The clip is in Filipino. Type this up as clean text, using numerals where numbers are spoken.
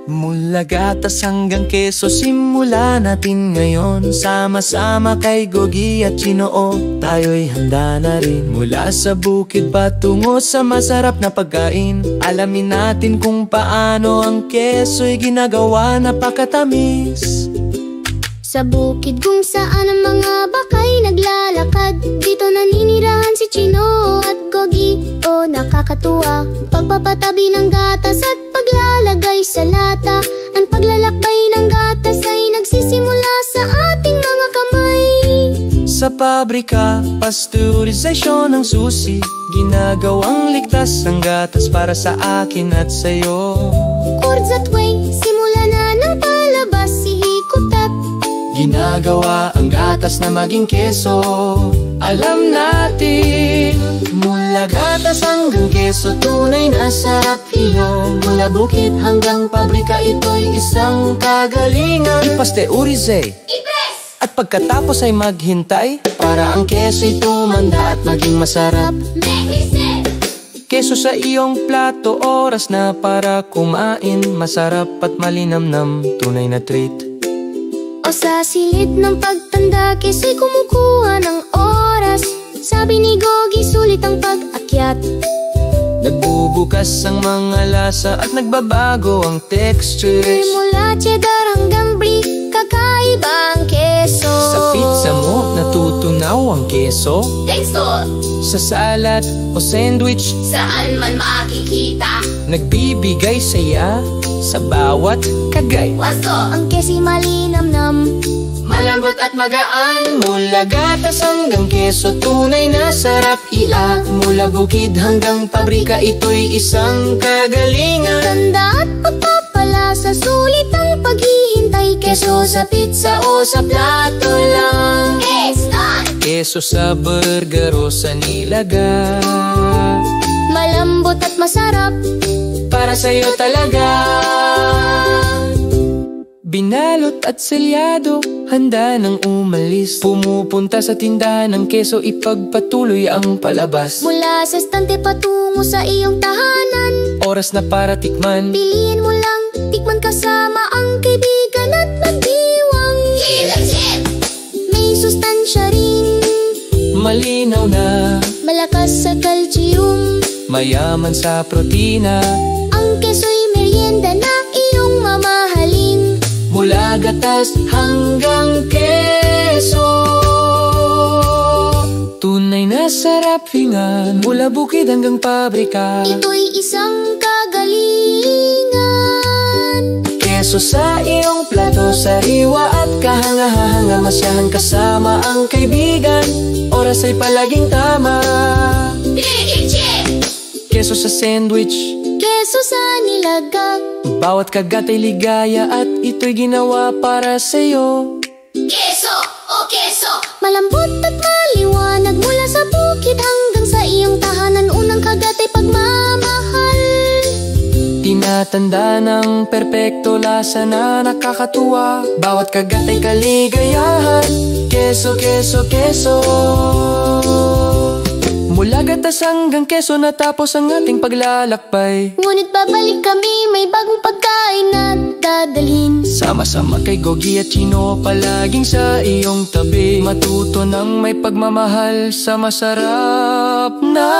Mula gatas hanggang keso, simula natin ngayon. Sama-sama kay Gogi at Chinoo, tayo'y handa na rin. Mula sa bukid patungo sa masarap na pagkain, alamin natin kung paano ang keso'y ginagawa napakatamis. Sa bukid kung saan ang mga bakay naglalakad, dito naninirahan si Chinoo at Gogi. O nakakatuwa, pagpapatabi ng gatas at paglalagay sa lata. Ang paglalakbay ng gatas ay nagsisimula sa ating mga kamay. Sa pabrika, pasteurization ng susi, ginagawang ligtas ang gatas para sa akin at sa'yo. Cords at whey, simula na ng palabas si Hikutep. Ginagawa ang gatas na maging keso. Alam natin, mula gatas hanggang keso, tunay na sarap iyon. Mula bukid hanggang pabrika, ito'y isang kagalingan. Ipasteurize, at pagkatapos ay maghintay para ang keso'y tumanda at maging masarap. Keso sa iyong plato, oras na para kumain. Masarap at malinamnam, tunay na treat. O sa silid ng pagtanda, keso'y kumukuha ng oras. Sabi ni Gogi, sulit ang pag-akyat. Nagbubukas ang mga lasa at nagbabago ang textures. Mula cheddar hanggang brie, kakaiba ang keso. Sa pizza mo natutunaw ang keso. Texture, Sa salad o sandwich, saan man makikita. nagbibigay saya sa bawat kagay. Wasto, Ang keso'y malinamnam, Malambot at magaan, mula gatas hanggang keso, tunay na sarap iyak. Mula bukid hanggang pabrika, ito'y isang kagalingan. tanda at pagpapalasa, sulit ang paghihintay. Keso sa pizza o sa plato lang. Keso sa burger o sa nilaga, Malambot at masarap, para sa'yo talaga. Binalot at selyado, handa nang umalis. Pumupunta sa tindahan ng keso, ipagpatuloy ang palabas. mula sa estante patungo sa iyong tahanan. Oras na para tikman, Piliin mo lang, tikman kasama ang kaibigan at magdiwang. May sustansya rin, malinaw na, malakas sa calcium. mayaman sa protina. Ang keso'y merienda na iyong mamahalin. Mula gatas hanggang keso, tunay na sarap hingan. Mula bukid hanggang pabrika, Ito'y isang kagalingan. keso sa iyong plato, sariwa at kahanga-hanga. Masyahan kasama ang kaibigan, oras ay palaging tama. Keso sa sandwich, Keso sa nilaga, bawat kagat ay ligaya at ito'y ginawa para sa'yo. Keso o keso, malambot at maliwanag. Mula sa bukid hanggang sa iyong tahanan, unang kagat ay pagmamahal. Tinatanda ng perpekto, lasa na nakakatuwa. Bawat kagat ay kaligayahan. Keso, keso, keso. Mula gatas hanggang keso, natapos ang ating paglalakbay. Ngunit babalik kami, may bagong pagkain na dadalhin. Sama-sama kay Gogi at Chino, palaging sa iyong tabi. Matuto ng may pagmamahal sa masarap na